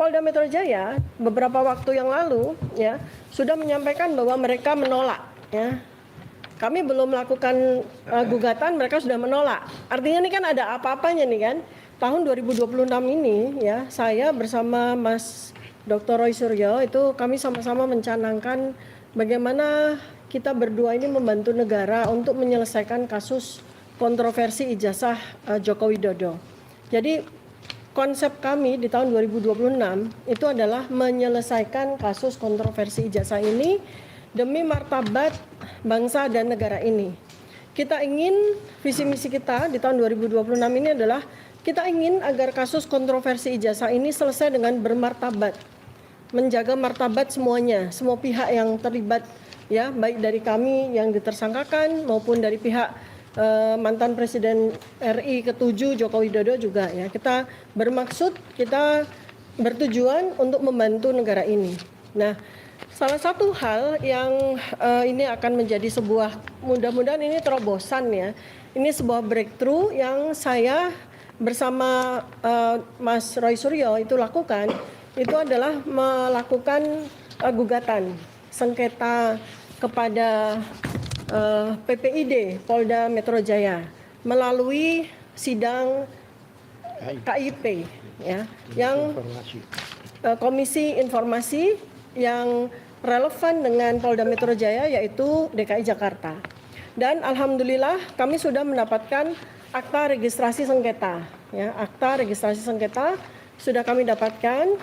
Polda Metro Jaya beberapa waktu yang lalu ya sudah menyampaikan bahwa mereka menolak ya. Kami belum melakukan gugatan, mereka sudah menolak. Artinya ini kan ada apa-apanya nih kan. Tahun 2026 ini ya, saya bersama Mas Dr. Roy Suryo itu kami sama-sama mencanangkan bagaimana kita berdua ini membantu negara untuk menyelesaikan kasus kontroversi ijazah Joko Widodo. Jadi konsep kami di tahun 2026 itu adalah menyelesaikan kasus kontroversi ijazah ini demi martabat bangsa dan negara ini. Kita ingin, visi misi kita di tahun 2026 ini adalah kita ingin agar kasus kontroversi ijazah ini selesai dengan bermartabat, menjaga martabat semuanya, semua pihak yang terlibat ya, baik dari kami yang ditersangkakan maupun dari pihak mantan Presiden RI ke-7 Joko Widodo juga ya. Kita bermaksud, kita bertujuan untuk membantu negara ini. Nah, salah satu hal yang ini akan menjadi sebuah, mudah-mudahan ini terobosan ya. Ini sebuah breakthrough yang saya bersama Mas Roy Suryo itu lakukan, itu adalah melakukan gugatan sengketa kepada PPID Polda Metro Jaya melalui sidang KIP ya, yang Komisi Informasi yang relevan dengan Polda Metro Jaya yaitu DKI Jakarta. Dan alhamdulillah kami sudah mendapatkan akta registrasi sengketa ya, akta registrasi sengketa sudah kami dapatkan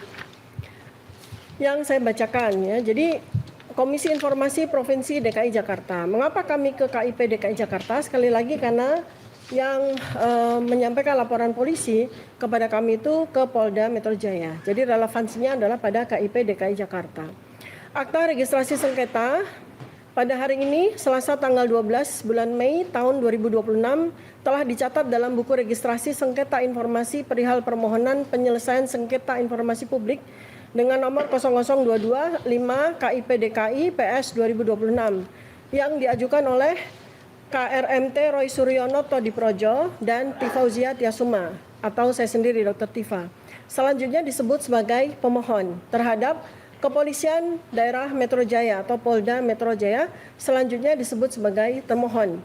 yang saya bacakan ya. Jadi Komisi Informasi Provinsi DKI Jakarta. Mengapa kami ke KIP DKI Jakarta? Sekali lagi karena yang menyampaikan laporan polisi kepada kami itu ke Polda Metro Jaya. Jadi relevansinya adalah pada KIP DKI Jakarta. Akta registrasi sengketa pada hari ini Selasa tanggal 12 bulan Mei tahun 2026 telah dicatat dalam buku registrasi sengketa informasi perihal permohonan penyelesaian sengketa informasi publik dengan nomor 00225 KIP DKI PS 2026 yang diajukan oleh KRMT Roy Suryono Todiprojo dan Tifauzia Tiasuma atau saya sendiri Dr. Tifa. Selanjutnya disebut sebagai pemohon terhadap Kepolisian Daerah Metro Jaya atau Polda Metro Jaya, selanjutnya disebut sebagai termohon.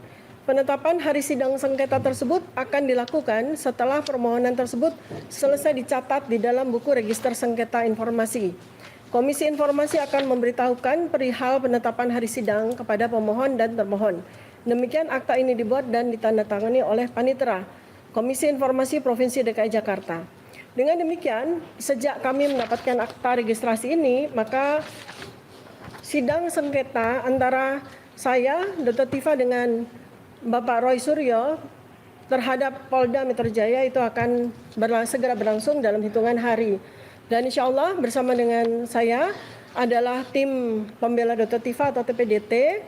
Penetapan hari sidang sengketa tersebut akan dilakukan setelah permohonan tersebut selesai dicatat di dalam buku register sengketa informasi. Komisi Informasi akan memberitahukan perihal penetapan hari sidang kepada pemohon dan termohon. Demikian akta ini dibuat dan ditandatangani oleh Panitera Komisi Informasi Provinsi DKI Jakarta. Dengan demikian, sejak kami mendapatkan akta registrasi ini, maka sidang sengketa antara saya, Dr. Tifa dengan Bapak Roy Suryo terhadap Polda Metro Jaya itu akan segera berlangsung dalam hitungan hari. Dan insya Allah bersama dengan saya adalah tim pembela Dr. Tifa atau TPDT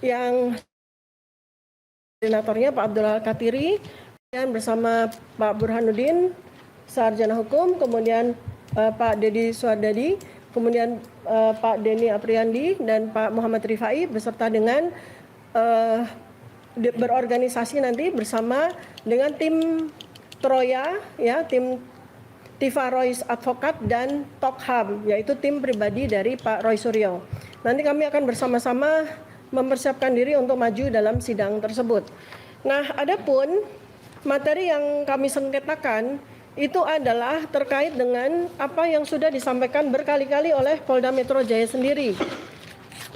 yang koordinatornya Pak Abdul Katiri, dan bersama Pak Burhanuddin, Sarjana Hukum, kemudian Pak Dedi Suardadi, kemudian Pak Denny Apriandi, dan Pak Muhammad Rifai beserta dengan berorganisasi nanti bersama dengan tim Troya ya, tim Tifa Royce Advokat dan Tokham, yaitu tim pribadi dari Pak Roy Suryo. Nanti kami akan bersama-sama mempersiapkan diri untuk maju dalam sidang tersebut. Nah, adapun materi yang kami sengketakan itu adalah terkait dengan apa yang sudah disampaikan berkali-kali oleh Polda Metro Jaya sendiri,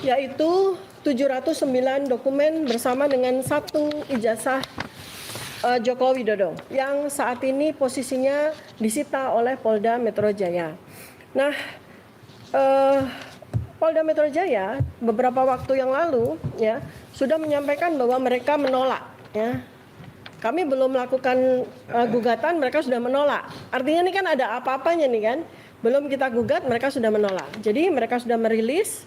yaitu 709 dokumen bersama dengan 1 ijazah Joko Widodo yang saat ini posisinya disita oleh Polda Metro Jaya. Nah, Polda Metro Jaya beberapa waktu yang lalu ya sudah menyampaikan bahwa mereka menolak ya. Kami belum melakukan gugatan, mereka sudah menolak. Artinya ini kan ada apa-apanya nih kan. Belum kita gugat, mereka sudah menolak. Jadi mereka sudah merilis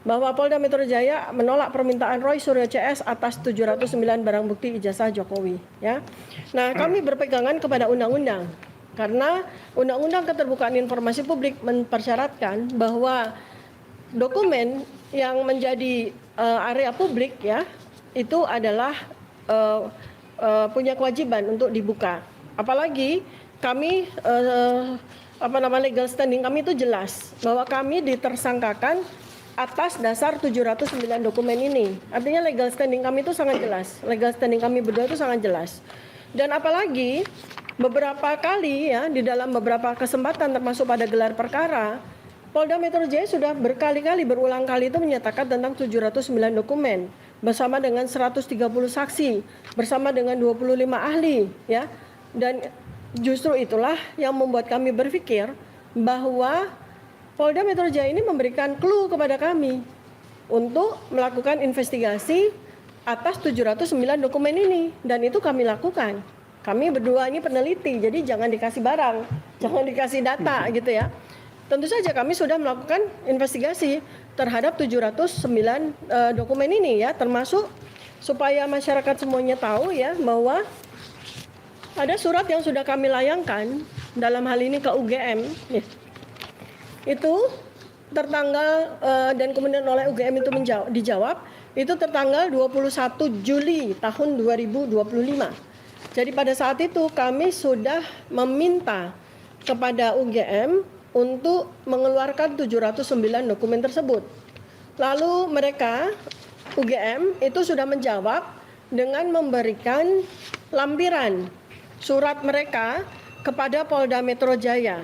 bahwa Polda Metro Jaya menolak permintaan Roy Suryo CS atas 709 barang bukti ijazah Jokowi ya. Nah, kami berpegangan kepada undang-undang karena Undang-Undang Keterbukaan Informasi Publik mempersyaratkan bahwa dokumen yang menjadi area publik ya itu adalah punya kewajiban untuk dibuka. Apalagi kami legal standing kami itu jelas bahwa kami ditersangkakan atas dasar 709 dokumen ini. Artinya legal standing kami itu sangat jelas. Legal standing kami berdua itu sangat jelas. Dan apalagi beberapa kali ya di dalam beberapa kesempatan termasuk pada gelar perkara, Polda Metro Jaya sudah berkali-kali berulang kali itu menyatakan tentang 709 dokumen bersama dengan 130 saksi, bersama dengan 25 ahli ya. Dan justru itulah yang membuat kami berpikir bahwa Polda Metro Jaya ini memberikan clue kepada kami untuk melakukan investigasi atas 709 dokumen ini, dan itu kami lakukan. Kami berdua ini peneliti, jadi jangan dikasih barang, jangan dikasih data gitu ya. Tentu saja kami sudah melakukan investigasi terhadap 709 dokumen ini ya, termasuk supaya masyarakat semuanya tahu ya bahwa ada surat yang sudah kami layangkan dalam hal ini ke UGM ya. Itu tertanggal dan kemudian oleh UGM itu dijawab itu tertanggal 21 Juli tahun 2025. Jadi pada saat itu kami sudah meminta kepada UGM untuk mengeluarkan 709 dokumen tersebut. Lalu mereka UGM itu sudah menjawab dengan memberikan lampiran surat mereka kepada Polda Metro Jaya.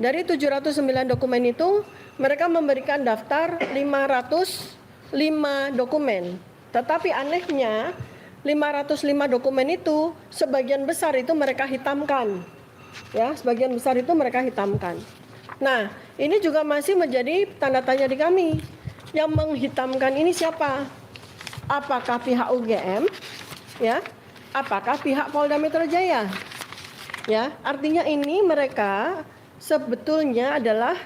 Dari 709 dokumen itu, mereka memberikan daftar 505 dokumen. Tetapi anehnya, 505 dokumen itu, sebagian besar itu mereka hitamkan. Ya, sebagian besar itu mereka hitamkan. Nah, ini juga masih menjadi tanda tanya di kami. Yang menghitamkan ini siapa? Apakah pihak UGM? Ya, apakah pihak Polda Metro Jaya? Ya, artinya ini mereka sebetulnya adalah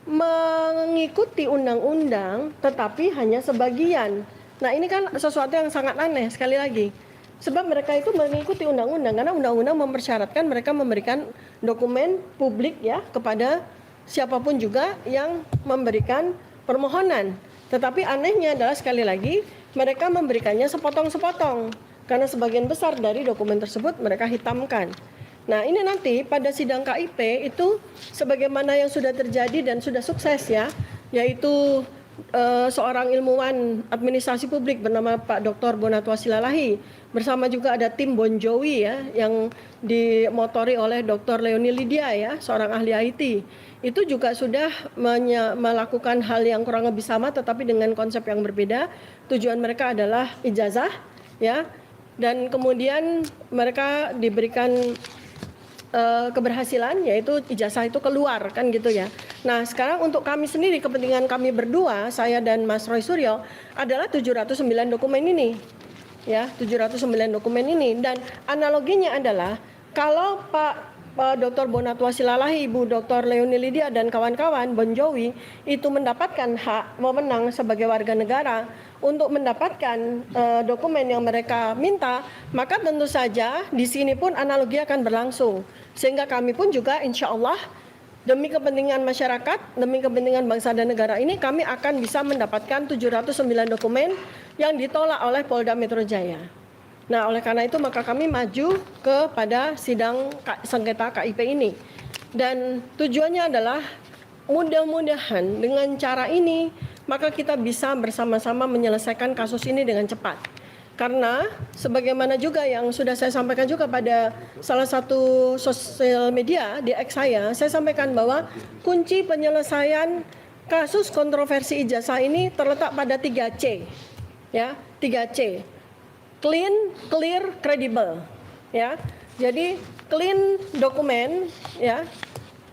mengikuti undang-undang tetapi hanya sebagian. Nah, ini kan sesuatu yang sangat aneh sekali lagi. Sebab mereka itu mengikuti undang-undang karena undang-undang mempersyaratkan mereka memberikan dokumen publik ya kepada siapapun juga yang memberikan permohonan. Tetapi anehnya adalah sekali lagi mereka memberikannya sepotong-sepotong. Karena sebagian besar dari dokumen tersebut mereka hitamkan. Nah, ini nanti pada sidang KIP itu sebagaimana yang sudah terjadi dan sudah sukses ya, yaitu seorang ilmuwan administrasi publik bernama Pak Dr. Bonatwa Silalahi bersama juga ada tim Bonjowi ya yang dimotori oleh Dr. Leoni Lydia ya, seorang ahli IT. Itu juga sudah melakukan hal yang kurang lebih sama tetapi dengan konsep yang berbeda. Tujuan mereka adalah ijazah ya. Dan kemudian mereka diberikan keberhasilan yaitu ijazah itu keluar kan gitu ya. Nah, sekarang untuk kami sendiri kepentingan kami berdua, saya dan Mas Roy Suryo adalah 709 dokumen ini. Ya, 709 dokumen ini dan analoginya adalah kalau Pak Dr. Bonatwa Silalahi, Ibu Dr. Leoni Lydia dan kawan-kawan Bonjowi itu mendapatkan hak wewenang sebagai warga negara untuk mendapatkan dokumen yang mereka minta, maka tentu saja di sini pun analogi akan berlangsung. Sehingga kami pun juga insya Allah demi kepentingan masyarakat, demi kepentingan bangsa dan negara ini kami akan bisa mendapatkan 709 dokumen yang ditolak oleh Polda Metro Jaya. Nah, oleh karena itu maka kami maju kepada sidang sengketa KIP ini. Dan tujuannya adalah mudah-mudahan dengan cara ini maka kita bisa bersama-sama menyelesaikan kasus ini dengan cepat. Karena sebagaimana juga yang sudah saya sampaikan juga pada salah satu sosial media di X saya sampaikan bahwa kunci penyelesaian kasus kontroversi ijazah ini terletak pada 3C. Ya, 3C. Clean, clear, credible. Ya. Jadi clean dokumen, ya.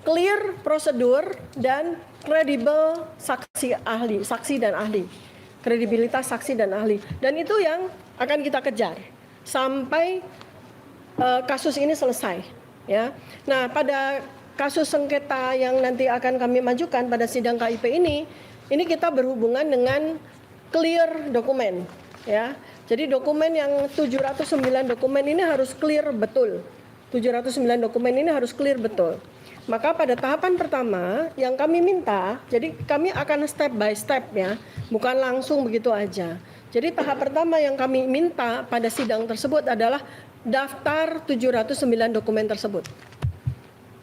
Clear prosedur dan credible saksi dan ahli. Kredibilitas saksi dan ahli. Dan itu yang akan kita kejar sampai kasus ini selesai, ya. Nah, pada kasus sengketa yang nanti akan kami majukan pada sidang KIP ini kita berhubungan dengan clear dokumen, ya. Jadi dokumen yang 709 dokumen ini harus clear betul. 709 dokumen ini harus clear betul. Maka pada tahapan pertama yang kami minta, jadi kami akan step by step ya, bukan langsung begitu aja. Jadi tahap pertama yang kami minta pada sidang tersebut adalah daftar 709 dokumen tersebut.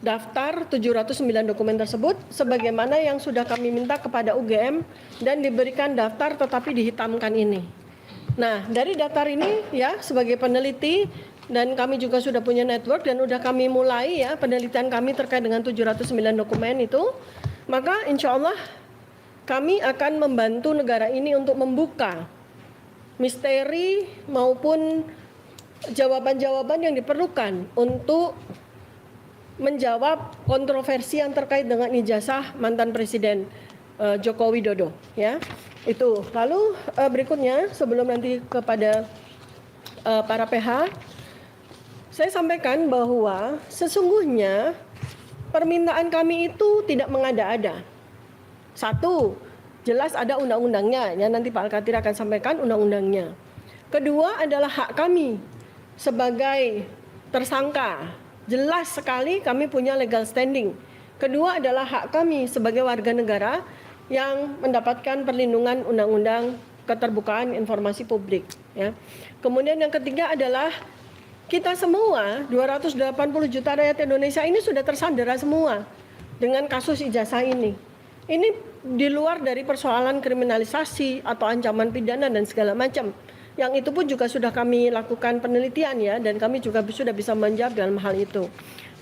daftar 709 dokumen tersebut sebagaimana yang sudah kami minta kepada UGM dan diberikan daftar tetapi dihitamkan ini. Nah, dari daftar ini ya sebagai peneliti dan kami juga sudah punya network dan sudah kami mulai ya penelitian kami terkait dengan 709 dokumen itu, maka insya Allah kami akan membantu negara ini untuk membuka misteri maupun jawaban-jawaban yang diperlukan untuk menjawab kontroversi yang terkait dengan ijazah mantan Presiden Joko Widodo ya. Itu. Lalu berikutnya sebelum nanti kepada para PH, saya sampaikan bahwa sesungguhnya permintaan kami itu tidak mengada-ada. Satu, jelas ada undang-undangnya, ya nanti Pak Al-Katir akan sampaikan undang-undangnya. Kedua adalah hak kami sebagai tersangka. Jelas sekali kami punya legal standing. Kedua adalah hak kami sebagai warga negara yang mendapatkan perlindungan undang-undang keterbukaan informasi publik. Ya. Kemudian yang ketiga adalah kita semua 280 juta rakyat Indonesia ini sudah tersandera semua dengan kasus ijazah ini. Ini di luar dari persoalan kriminalisasi atau ancaman pidana dan segala macam. Yang itu pun juga sudah kami lakukan penelitian ya dan kami juga sudah bisa menjawab dalam hal itu.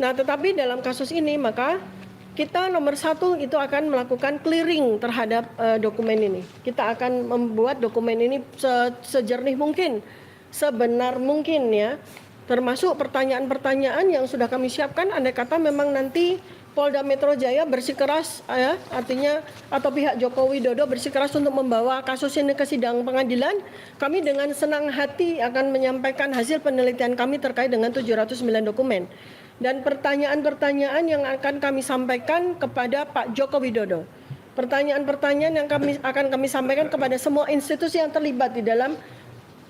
Nah, tetapi dalam kasus ini maka kita nomor satu itu akan melakukan clearing terhadap dokumen ini. Kita akan membuat dokumen ini sejernih mungkin, sebenar mungkin ya. Termasuk pertanyaan-pertanyaan yang sudah kami siapkan. Andai kata memang nanti Polda Metro Jaya bersikeras ya, artinya atau pihak Joko Widodo bersikeras untuk membawa kasus ini ke sidang pengadilan, kami dengan senang hati akan menyampaikan hasil penelitian kami terkait dengan 709 dokumen. Dan pertanyaan-pertanyaan yang akan kami sampaikan kepada Pak Joko Widodo. Pertanyaan-pertanyaan yang akan kami sampaikan kepada semua institusi yang terlibat di dalam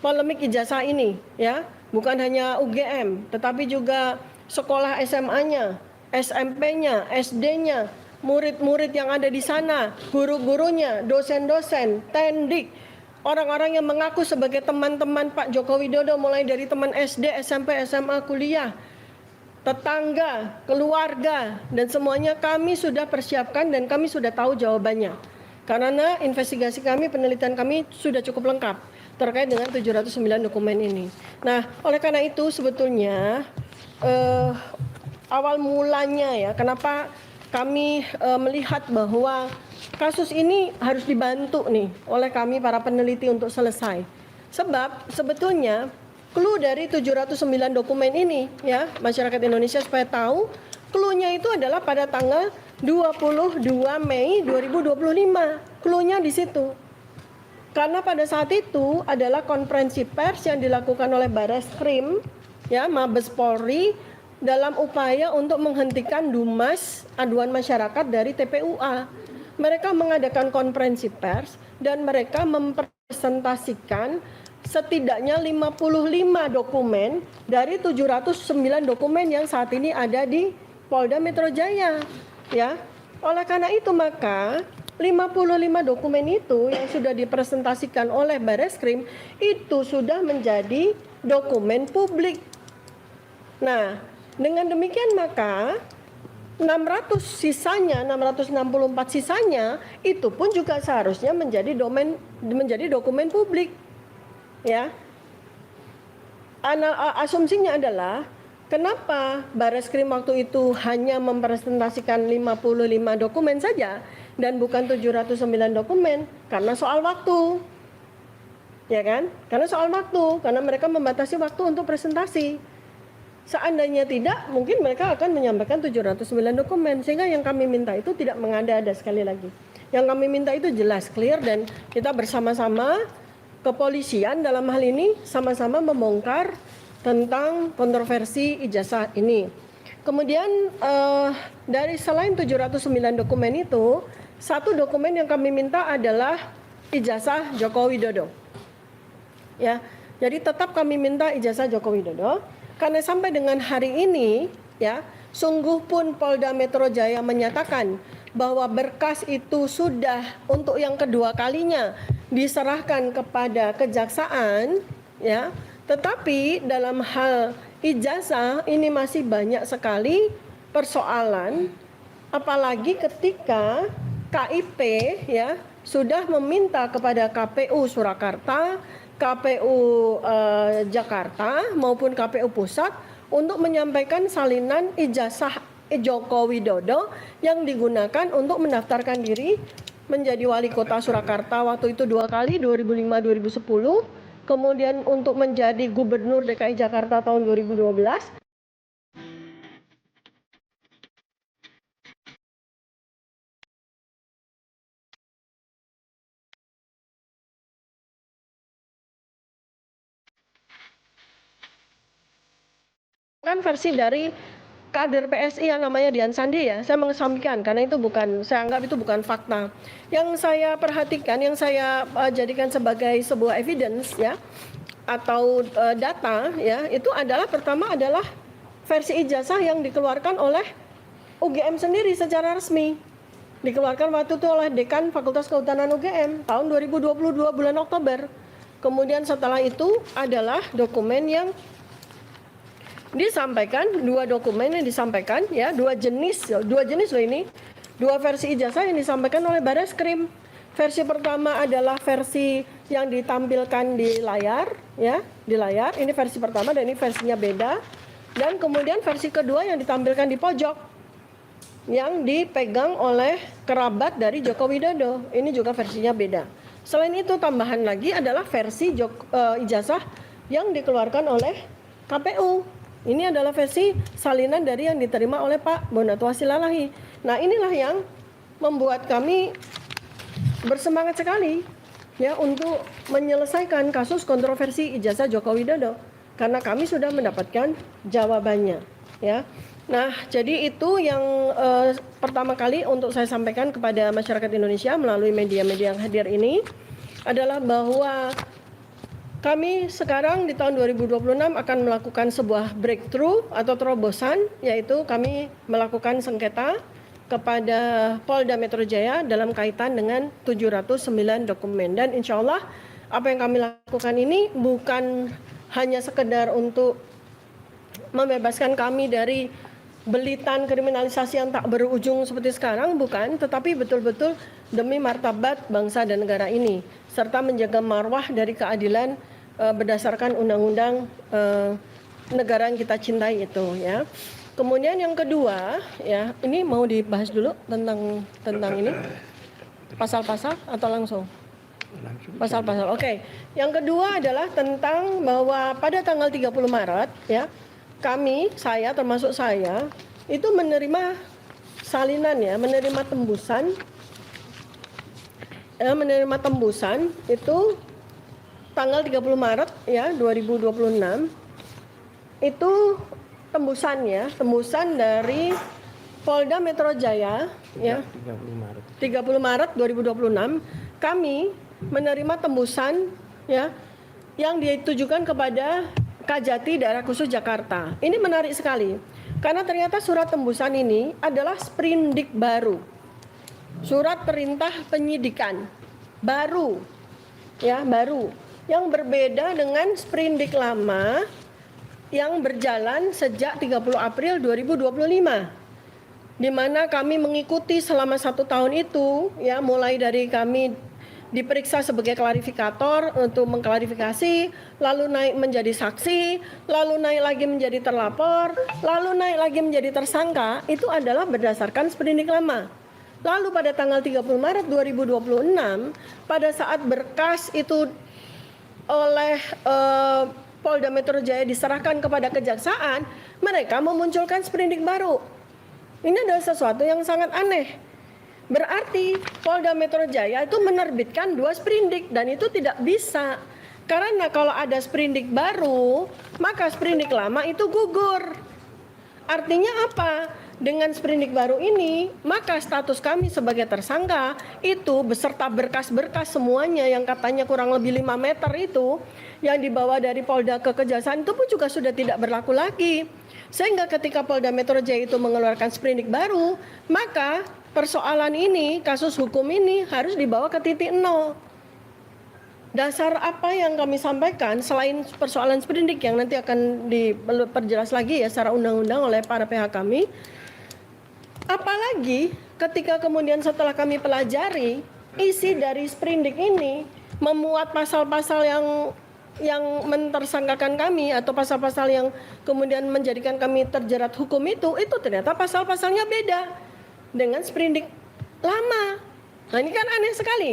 polemik ijazah ini, ya. Bukan hanya UGM, tetapi juga sekolah SMA-nya, SMP-nya, SD-nya, murid-murid yang ada di sana, guru-gurunya, dosen-dosen, tendik, orang-orang yang mengaku sebagai teman-teman Pak Joko Widodo mulai dari teman SD, SMP, SMA, kuliah, tetangga, keluarga, dan semuanya kami sudah persiapkan dan kami sudah tahu jawabannya. Karena investigasi kami, penelitian kami sudah cukup lengkap terkait dengan 709 dokumen ini. Nah, oleh karena itu sebetulnya awal mulanya ya, kenapa kami melihat bahwa kasus ini harus dibantu nih oleh kami para peneliti untuk selesai. Sebab sebetulnya clue dari 709 dokumen ini ya, masyarakat Indonesia supaya tahu, clue-nya itu adalah pada tanggal 22 Mei 2025. Clue-nya di situ. Karena pada saat itu adalah konferensi pers yang dilakukan oleh Bareskrim ya, Mabes Polri dalam upaya untuk menghentikan dumas aduan masyarakat dari TPUA. Mereka mengadakan konferensi pers dan mereka mempresentasikan setidaknya 55 dokumen dari 709 dokumen yang saat ini ada di Polda Metro Jaya ya. Oleh karena itu maka 55 dokumen itu yang sudah dipresentasikan oleh Bareskrim itu sudah menjadi dokumen publik. Nah, dengan demikian maka 664 sisanya itu pun juga seharusnya menjadi dokumen publik. Ya, asumsinya adalah kenapa Bareskrim waktu itu hanya mempresentasikan 55 dokumen saja dan bukan 709 dokumen? Karena soal waktu, ya kan? Karena soal waktu, karena mereka membatasi waktu untuk presentasi. Seandainya tidak, mungkin mereka akan menyampaikan 709 dokumen, sehingga yang kami minta itu tidak mengada-ada sekali lagi. Yang kami minta itu jelas, clear, dan kita bersama-sama kepolisian dalam hal ini sama-sama membongkar tentang kontroversi ijazah ini. Kemudian dari selain 709 dokumen itu, satu dokumen yang kami minta adalah ijazah Joko Widodo. Ya, jadi tetap kami minta ijazah Joko Widodo karena sampai dengan hari ini ya, sungguh pun Polda Metro Jaya menyatakan bahwa berkas itu sudah untuk yang kedua kalinya diserahkan kepada kejaksaan ya, tetapi dalam hal ijazah ini masih banyak sekali persoalan, apalagi ketika KIP ya sudah meminta kepada KPU Surakarta, KPU Jakarta maupun KPU Pusat untuk menyampaikan salinan ijazah Joko Widodo yang digunakan untuk mendaftarkan diri menjadi wali kota Surakarta waktu itu 2 kali, 2005-2010, kemudian untuk menjadi gubernur DKI Jakarta tahun 2012. Kan versi dari kader PSI yang namanya Dian Sandi ya, saya mengesampingkan karena itu bukan, saya anggap itu bukan fakta. Yang saya perhatikan, yang saya jadikan sebagai sebuah evidence ya, atau data ya, itu adalah pertama adalah versi ijazah yang dikeluarkan oleh UGM sendiri secara resmi. Dikeluarkan waktu itu oleh Dekan Fakultas Kehutanan UGM tahun 2022 bulan Oktober. Kemudian setelah itu adalah dokumen yang disampaikan, 2 dokumen yang disampaikan ya, 2 jenis loh ini, 2 versi ijazah yang disampaikan oleh Bareskrim. Versi pertama adalah versi yang ditampilkan di layar ya, di layar. Ini versi pertama dan ini versinya beda. Dan kemudian versi kedua yang ditampilkan di pojok yang dipegang oleh kerabat dari Joko Widodo. Ini juga versinya beda. Selain itu tambahan lagi adalah versi ijazah yang dikeluarkan oleh KPU. Ini adalah versi salinan dari yang diterima oleh Pak Bonato Asilalahi. Nah, inilah yang membuat kami bersemangat sekali ya untuk menyelesaikan kasus kontroversi ijazah Joko Widodo karena kami sudah mendapatkan jawabannya ya. Nah, jadi itu yang pertama kali untuk saya sampaikan kepada masyarakat Indonesia melalui media-media yang hadir ini adalah bahwa kami sekarang di tahun 2026 akan melakukan sebuah breakthrough atau terobosan, yaitu kami melakukan sengketa kepada Polda Metro Jaya dalam kaitan dengan 709 dokumen. Dan insya Allah apa yang kami lakukan ini bukan hanya sekedar untuk membebaskan kami dari belitan kriminalisasi yang tak berujung seperti sekarang, bukan, tetapi betul-betul demi martabat bangsa dan negara ini, serta menjaga marwah dari keadilan berdasarkan undang-undang negara yang kita cintai itu ya. Kemudian yang kedua ya, ini mau dibahas dulu tentang ini pasal-pasal atau langsung? Pasal-pasal. Oke. Yang kedua adalah tentang bahwa pada tanggal 30 Maret ya, saya termasuk saya itu menerima salinan ya, menerima tembusan itu tanggal 30 Maret ya 2026 itu tembusan dari Polda Metro Jaya ya 30 Maret 2026 kami menerima tembusan ya yang ditujukan kepada Kajati Daerah Khusus Jakarta. Ini menarik sekali karena ternyata surat tembusan ini adalah sprindik baru, surat perintah penyidikan baru ya, baru yang berbeda dengan sprindik lama yang berjalan sejak 30 April 2025, di mana kami mengikuti selama 1 tahun itu ya, mulai dari kami diperiksa sebagai klarifikator untuk mengklarifikasi, lalu naik menjadi saksi, lalu naik lagi menjadi terlapor, lalu naik lagi menjadi tersangka. Itu adalah berdasarkan sprindik lama. Lalu pada tanggal 30 Maret 2026 pada saat berkas itu oleh Polda Metro Jaya diserahkan kepada kejaksaan, mereka memunculkan sprindik baru. Ini adalah sesuatu yang sangat aneh. Berarti Polda Metro Jaya itu menerbitkan 2 sprindik dan itu tidak bisa. Karena kalau ada sprindik baru, maka sprindik lama itu gugur. Artinya apa? Dengan sprindik baru ini, maka status kami sebagai tersangka itu beserta berkas-berkas semuanya yang katanya kurang lebih 5 meter itu yang dibawa dari Polda ke Kejaksaan itu pun juga sudah tidak berlaku lagi. Sehingga ketika Polda Metro Jaya itu mengeluarkan sprindik baru, maka persoalan ini, kasus hukum ini harus dibawa ke titik nol. Dasar apa yang kami sampaikan selain persoalan sprindik yang nanti akan diperjelas lagi ya secara undang-undang oleh para pihak kami, Apalagi ketika kemudian setelah kami pelajari isi dari sprindik ini memuat pasal-pasal yang mentersangkakan kami atau pasal-pasal yang kemudian menjadikan kami terjerat hukum itu ternyata pasal-pasalnya beda dengan sprindik lama. Nah ini kan aneh sekali.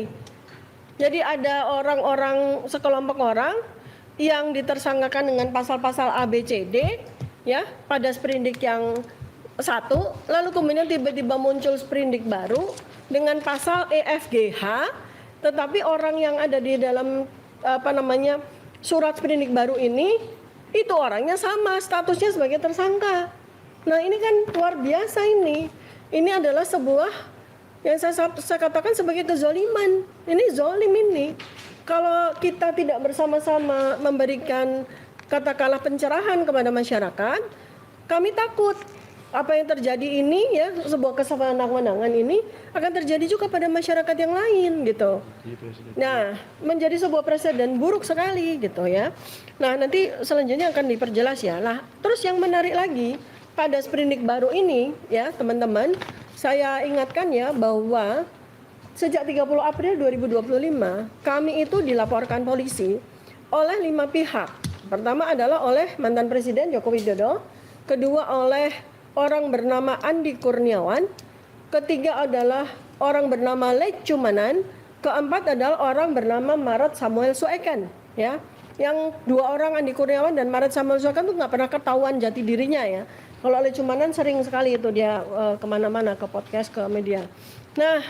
Jadi ada orang-orang, sekelompok orang yang ditersangkakan dengan pasal-pasal A, B, C, D ya pada sprindik yang satu, lalu kemudian tiba-tiba muncul sprindik baru dengan pasal E, F, G, H, tetapi orang yang ada di dalam surat sprindik baru ini itu orangnya sama statusnya sebagai tersangka. Nah ini kan luar biasa ini. Ini adalah sebuah yang saya katakan sebagai kezoliman. Ini zolim ini. Kalau kita tidak bersama-sama memberikan katakanlah pencerahan kepada masyarakat, kami takut apa yang terjadi ini ya, sebuah kesewenang-wenangan ini akan terjadi juga pada masyarakat yang lain gitu. Nah, menjadi sebuah presiden buruk sekali gitu ya. Nah, nanti selanjutnya akan diperjelas ya. Nah, terus yang menarik lagi pada sprindik baru ini ya, teman-teman, saya ingatkan ya bahwa sejak 30 April 2025 kami itu dilaporkan polisi oleh 5 pihak. Pertama adalah oleh mantan Presiden Joko Widodo, kedua oleh orang bernama Andi Kurniawan, ketiga adalah orang bernama Lech Chumanan, keempat adalah orang bernama Maret Samuel Sueken ya. Yang dua orang Andi Kurniawan dan Maret Samuel Sueken itu nggak pernah ketahuan jati dirinya ya. Kalau Lech Chumanan sering sekali itu dia kemana-mana, ke podcast, ke media. Nah,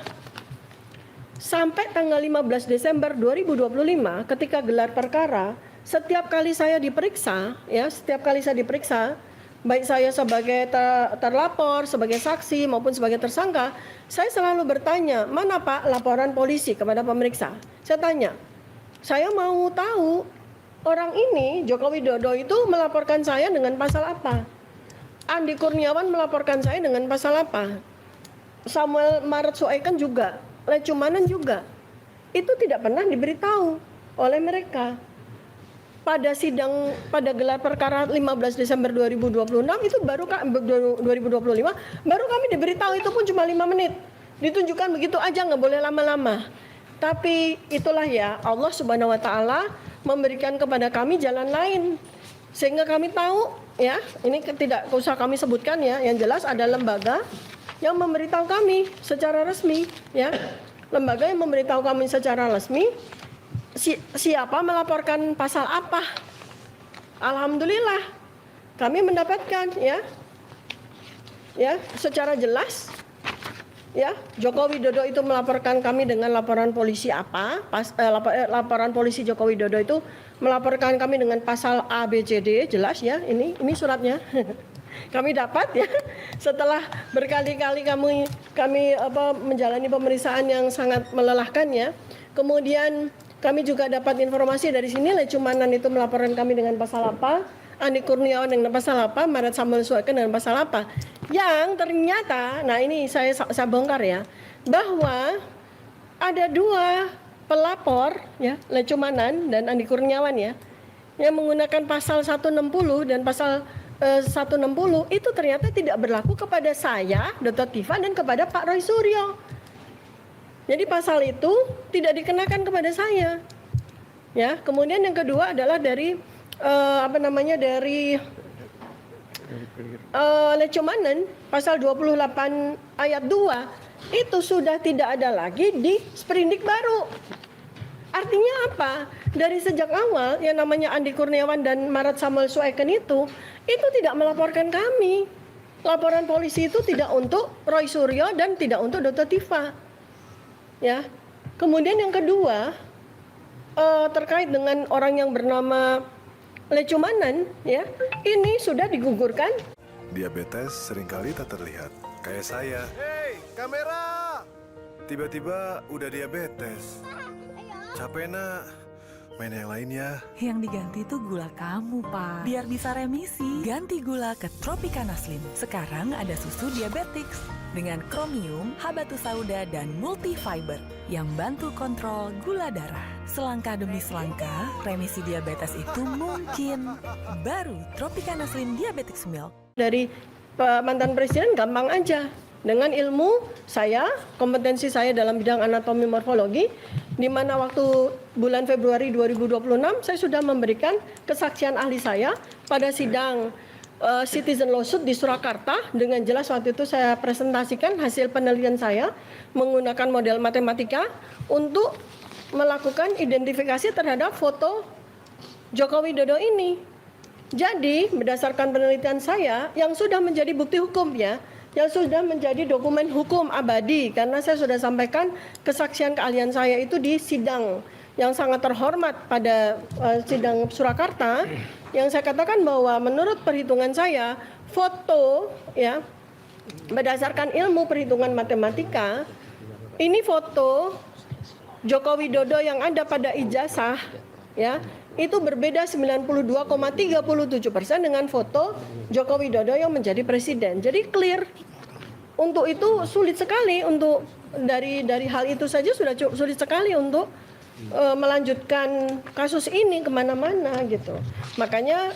sampai tanggal 15 Desember 2025 ketika gelar perkara, setiap kali saya diperiksa, baik saya sebagai terlapor, sebagai saksi maupun sebagai tersangka, saya selalu bertanya, mana Pak laporan polisi kepada pemeriksa? Saya tanya, saya mau tahu orang ini, Joko Widodo itu melaporkan saya dengan pasal apa? Andi Kurniawan melaporkan saya dengan pasal apa? Samuel Maret Sueken juga, Lech Chumanan juga. Itu tidak pernah diberitahu oleh mereka. Pada sidang, pada gelar perkara 15 Desember 2026 itu baru 2025 baru kami diberitahu, itu pun cuma 5 menit. Ditunjukkan begitu aja, nggak boleh lama-lama. Tapi itulah ya, Allah Subhanahu wa taala memberikan kepada kami jalan lain sehingga kami tahu ya, ini tidak usah kami sebutkan ya, yang jelas ada lembaga yang memberitahu kami secara resmi ya. Lembaga yang memberitahu kami secara resmi siapa melaporkan pasal apa. Alhamdulillah kami mendapatkan ya secara jelas ya, Joko Widodo itu melaporkan kami dengan laporan polisi apa, laporan polisi Joko Widodo itu melaporkan kami dengan pasal A, B, C, D, jelas ya, ini suratnya. Kami dapat ya, setelah berkali-kali kami menjalani pemeriksaan yang sangat melelahkan ya. Kemudian kami juga dapat informasi dari sini, Lech Chumanan itu melaporkan kami dengan pasal apa, Andi Kurniawan dengan pasal apa, Maret Samuel Sueken dengan pasal apa. Yang ternyata, nah ini saya bongkar ya, bahwa ada dua pelapor ya, Lech Chumanan dan Andi Kurniawan ya, yang menggunakan pasal 160 dan pasal 160 itu ternyata tidak berlaku kepada saya, Dr. Tifa, dan kepada Pak Roy Suryo. Jadi pasal itu tidak dikenakan kepada saya. Ya, kemudian yang kedua adalah dari Lech Chumanan pasal 28 ayat 2 itu sudah tidak ada lagi di sprindik baru. Artinya apa? Dari sejak awal yang namanya Andi Kurniawan dan Maret Samuel Sueken itu tidak melaporkan kami. Laporan polisi itu tidak untuk Roy Suryo dan tidak untuk Dr. Tifa. Ya. Kemudian yang kedua terkait dengan orang yang bernama Lech Chumanan ya, ini sudah digugurkan. Diabetes seringkali tak terlihat. Kayak saya. Hei, kamera! Tiba-tiba udah diabetes. Capek nak. Main yang lain ya. Yang diganti tuh gula kamu, Pak. Biar bisa remisi, ganti gula ke Tropicana Slim. Sekarang ada susu Diabetics dengan kromium, habatus sauda, dan multifiber yang bantu kontrol gula darah. Selangkah demi selangkah, remisi diabetes itu mungkin. Baru Tropicana Slim Diabetics Milk. Dari mantan presiden gampang aja. dengan ilmu saya, kompetensi saya dalam bidang anatomi morfologi, di mana waktu bulan Februari 2026 saya sudah memberikan kesaksian ahli saya pada sidang citizen lawsuit di Surakarta. Dengan jelas waktu itu saya presentasikan hasil penelitian saya menggunakan model matematika untuk melakukan identifikasi terhadap foto Joko Widodo ini. Jadi berdasarkan penelitian saya yang sudah menjadi bukti hukum ya, yang sudah menjadi dokumen hukum abadi, karena saya sudah sampaikan kesaksian keahlian saya itu di sidang yang sangat terhormat pada sidang Surakarta, yang saya katakan bahwa menurut perhitungan saya foto ya berdasarkan ilmu perhitungan matematika, ini foto Joko Widodo yang ada pada ijazah ya itu berbeda 92,37% dengan foto Joko Widodo yang menjadi presiden. Jadi clear. Untuk itu sulit sekali untuk dari hal itu saja sudah sulit sekali untuk melanjutkan kasus ini kemana-mana gitu. Makanya